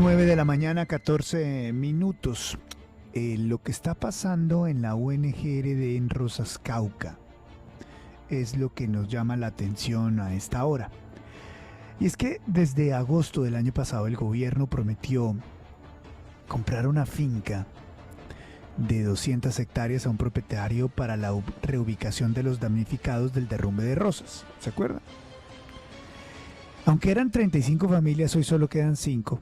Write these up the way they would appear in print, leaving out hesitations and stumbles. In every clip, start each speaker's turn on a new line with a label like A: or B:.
A: 9 de la mañana, 14 minutos. Lo que está pasando en la UNGRD en Rosas Cauca es lo que nos llama la atención a esta hora. Y es que desde agosto del año pasado el gobierno prometió comprar una finca de 200 hectáreas a un propietario para la reubicación de los damnificados del derrumbe de Rosas. ¿Se acuerdan? Aunque eran 35 familias, hoy solo quedan 5.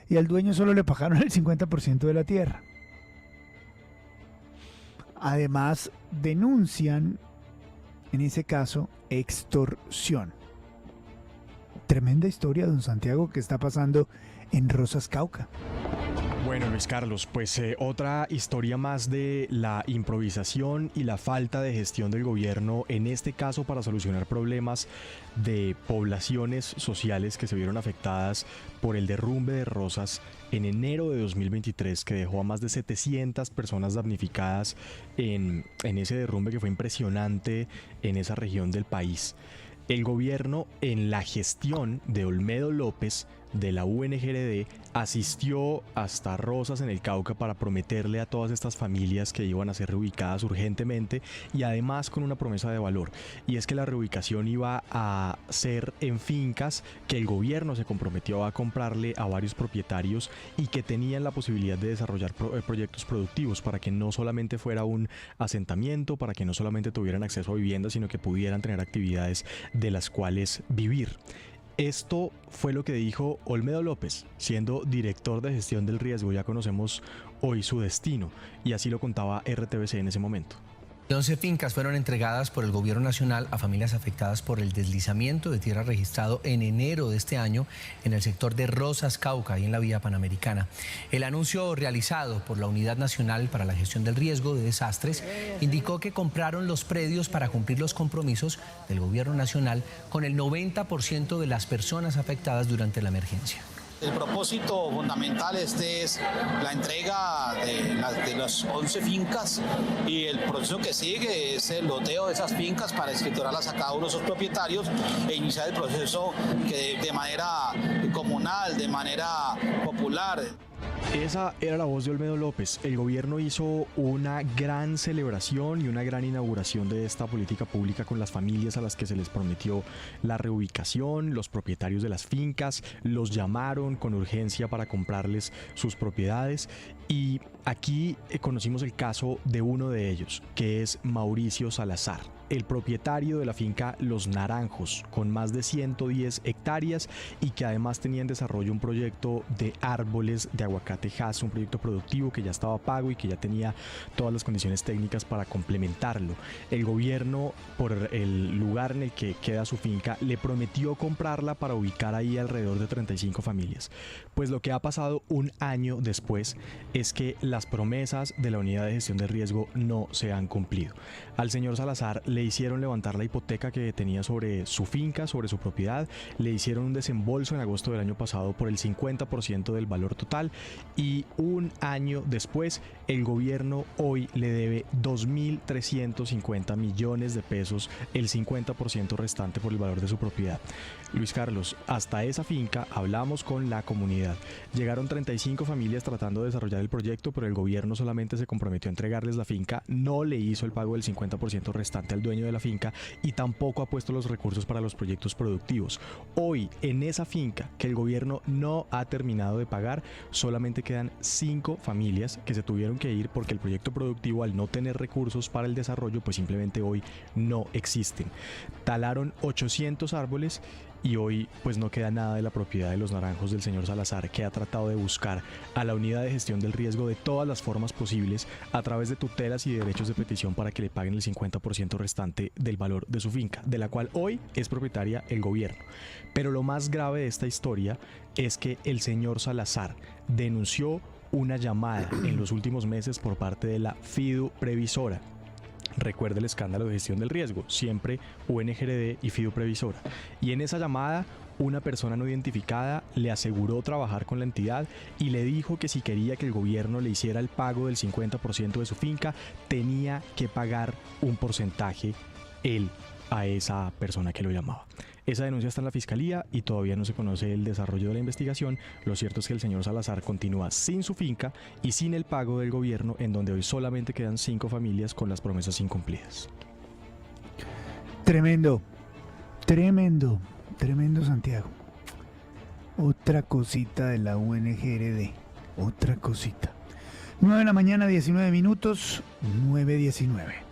A: Y al dueño solo le pagaron el 50% de la tierra. Además, denuncian, en ese caso, extorsión. Tremenda historia, don Santiago, que está pasando en Rosas Cauca.
B: Bueno, Luis Carlos, pues otra historia más de la improvisación y la falta de gestión del gobierno, en este caso para solucionar problemas de poblaciones sociales que se vieron afectadas por el derrumbe de Rosas en enero de 2023, que dejó a más de 700 personas damnificadas en ese derrumbe que fue impresionante en esa región del país. El gobierno, en la gestión de Olmedo López, de la UNGRD, asistió hasta Rosas en el Cauca para prometerle a todas estas familias que iban a ser reubicadas urgentemente, y además con una promesa de valor, y es que la reubicación iba a ser en fincas que el gobierno se comprometió a comprarle a varios propietarios y que tenían la posibilidad de desarrollar proyectos productivos, para que no solamente fuera un asentamiento, para que no solamente tuvieran acceso a viviendas, sino que pudieran tener actividades de las cuales vivir. Esto fue lo que dijo Olmedo López, siendo director de gestión del riesgo. Ya conocemos hoy su destino, y así lo contaba RTBC en ese momento.
C: 11 fincas fueron entregadas por el gobierno nacional a familias afectadas por el deslizamiento de tierra registrado en enero de este año en el sector de Rosas Cauca y en la vía Panamericana. El anuncio realizado por la Unidad Nacional para la Gestión del Riesgo de Desastres indicó que compraron los predios para cumplir los compromisos del gobierno nacional con el 90% de las personas afectadas durante la emergencia.
D: El propósito fundamental es la entrega de las 11 fincas, y el proceso que sigue es el loteo de esas fincas para escriturarlas a cada uno de sus propietarios e iniciar el proceso que de manera comunal, de manera popular.
B: Esa era la voz de Olmedo López. El gobierno hizo una gran celebración y una gran inauguración de esta política pública con las familias a las que se les prometió la reubicación. Los propietarios de las fincas los llamaron con urgencia para comprarles sus propiedades, y aquí conocimos el caso de uno de ellos, que es Mauricio Salazar, el propietario de la finca Los Naranjos, con más de 110 hectáreas, y que además tenía en desarrollo un proyecto de árboles de aguacate Hass, un proyecto productivo que ya estaba pago y que ya tenía todas las condiciones técnicas para complementarlo. El gobierno, por el lugar en el que queda su finca, le prometió comprarla para ubicar ahí alrededor de 35 familias. Pues lo que ha pasado un año después es que las promesas de la Unidad de Gestión de Riesgo no se han cumplido. Al señor Salazar le hicieron levantar la hipoteca que tenía sobre su finca, sobre su propiedad, le hicieron un desembolso en agosto del año pasado por el 50% del valor total, y un año después el gobierno hoy le debe 2.350 millones de pesos, el 50% restante por el valor de su propiedad. Luis Carlos, hasta esa finca hablamos con la comunidad. Llegaron 35 familias tratando de desarrollar el proyecto, pero el gobierno solamente se comprometió a entregarles la finca, no le hizo el pago del 50% restante al dueño de la finca, y tampoco ha puesto los recursos para los proyectos productivos. Hoy, en esa finca que el gobierno no ha terminado de pagar, solamente quedan 5 familias que se tuvieron que ir porque el proyecto productivo, al no tener recursos para el desarrollo, pues simplemente hoy no existen. Talaron 800 árboles y hoy pues no queda nada de la propiedad de Los Naranjos del señor Salazar, que ha tratado de buscar a la Unidad de Gestión del Riesgo de todas las formas posibles a través de tutelas y derechos de petición para que le paguen el 50% restante del valor de su finca, de la cual hoy es propietaria el gobierno. Pero lo más grave de esta historia es que el señor Salazar denunció una llamada en los últimos meses por parte de la FIDU Previsora. Recuerde el escándalo de gestión del riesgo, siempre UNGRD y FIDU Previsora. Y en esa llamada, una persona no identificada le aseguró trabajar con la entidad y le dijo que si quería que el gobierno le hiciera el pago del 50% de su finca, tenía que pagar un porcentaje él a esa persona que lo llamaba. Esa denuncia está en la fiscalía y todavía no se conoce el desarrollo de la investigación. Lo cierto es que el señor Salazar continúa sin su finca y sin el pago del gobierno, en donde hoy solamente quedan 5 familias con las promesas incumplidas.
A: Tremendo, tremendo, tremendo, Santiago. Otra cosita de la UNGRD, otra cosita. 9 de la mañana, 19 minutos, 9:19.